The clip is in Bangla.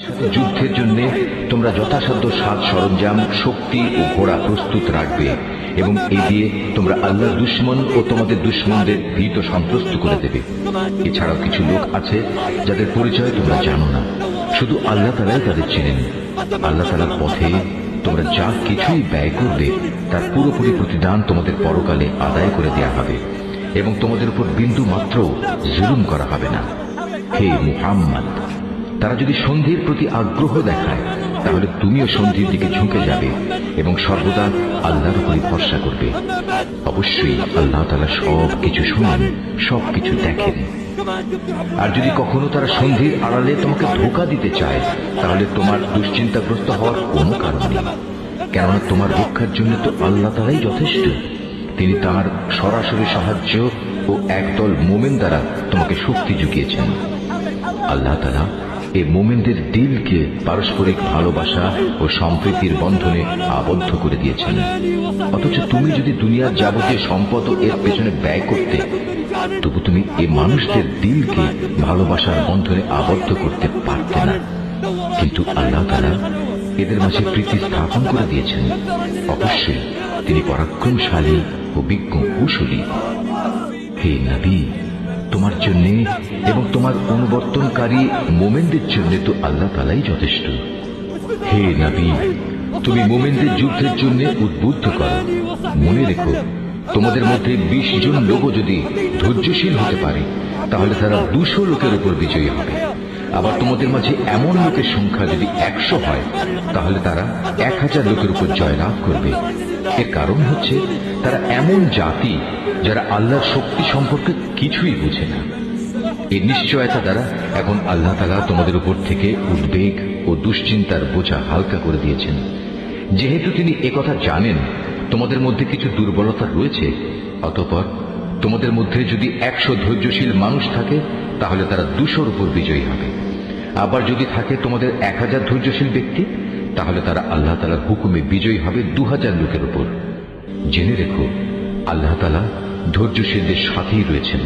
সাথে যুদ্ধের জন্য তোমরা যথাসাধ্য সাজ সরঞ্জাম, শক্তি ও ঘোড়া প্রস্তুত রাখবে এবং এই দিয়ে তোমরা আল্লাহর দুশমন ও তোমাদের দুশমনদের ভীত সন্ত্রস্ত করে দেবে। এছাড়াও কিছু লোক আছে যাদের পরিচয় তোমরা জানো না, শুধু আল্লাহ তাআলাই তাদের চেনেন। আল্লাহ তাআলার পথে তোমরা যা কিছুই ব্যয় করবে তার পুরোপুরি প্রতিদান তোমাদের পরকালে আদায় করে দেয়া হবে এবং তোমাদের উপর বিন্দু মাত্র জুলুম করা হবে না। হে মুহাম্মদ, তারা যদি সন্ধির প্রতি আগ্রহ দেখায় তাহলে তুমিও সন্ধির দিকে ঝুঁকে যাবে এবং সর্বদা আল্লাহর উপরই ভরসা করবে। অবশ্যই আল্লাহ তাআলা সব কিছু শুনেন, সব কিছু দেখেন। আর যদি কখনো তারা সন্ধির আড়ালে তোমাকে ধোঁকা দিতে চায় তাহলে তোমার দুশ্চিন্তাগ্রস্ত হওয়ার কোনো কারণ নেই, কেননা তোমার রক্ষার জন্য তো আল্লাহ তাআলাই যথেষ্ট। তিনি তাঁর সরাসরি সাহায্য ও একদল মোমেন দ্বারা তোমাকে শক্তি জুগিয়েছেন। আল্লাহ তাআলা এই মোমেনদের দিলকে পারস্পরিক ভালোবাসা ও সম্প্রীতির বন্ধনে আবদ্ধ করে দিয়েছেন। অথচ তুমি যদি দুনিয়ার যাবতীয় সম্পদ এর পেছনে ব্যয় করতে, তবু তুমি এই মানুষদের দিলকে ভালোবাসার বন্ধনে আবদ্ধ করতে পারতে না। কিন্তু আল্লাহ তাআলা এদের মাঝে প্রীতি স্থাপন করে দিয়েছেন। অবশ্যই তিনি পরাক্রমশালী ও বিজ্ঞ কুশলী। হে নবী, তোমার জন্য এবং তোমার অনুবর্তনকারী মোমেনদের জন্য তো আল্লাহ তাআলাই যথেষ্ট। হে নবী, তুমি মোমেনদের যুদ্ধের জন্য উদ্বুদ্ধ করো। মনে রেখো, তোমাদের মধ্যে 20 জন লোকও যদি ধৈর্যশীল হতে পারে তাহলে তারা 200 লোকের উপর বিজয়ী হবে। আবার তোমাদের মাঝে এমন লোকের সংখ্যা যদি 100 হয় তাহলে তারা 1000 লোকের উপর জয়লাভ করবে। এর কারণ হচ্ছে তারা এমন জাতি যারা আল্লাহর শক্তি সম্পর্কে কিছুই বুঝে না। এই নিশ্চয়তা দ্বারা এখন আল্লাহ তাআলা তোমাদের উপর থেকে উদ্বেগ ও দুশ্চিন্তার বোঝা হালকা করে দিয়েছেন। যেহেতু তিনি একথা জানেন তোমাদের মধ্যে কিছু দুর্বলতা রয়েছে, অতঃপর তোমাদের মধ্যে যদি 100 ধৈর্যশীল মানুষ থাকে তাহলে তারা 200-র উপর বিজয়ী হবে। আবার যদি থাকে তোমাদের 1000 ধৈর্যশীল ব্যক্তি তাহলে তারা আল্লাহ তাআলার হুকুমে বিজয়ী হবে 2000 লোকের উপর। জেনে রেখো, আল্লাহ তাআলা ধৈর্যশীলদের সাথেই রয়েছেন।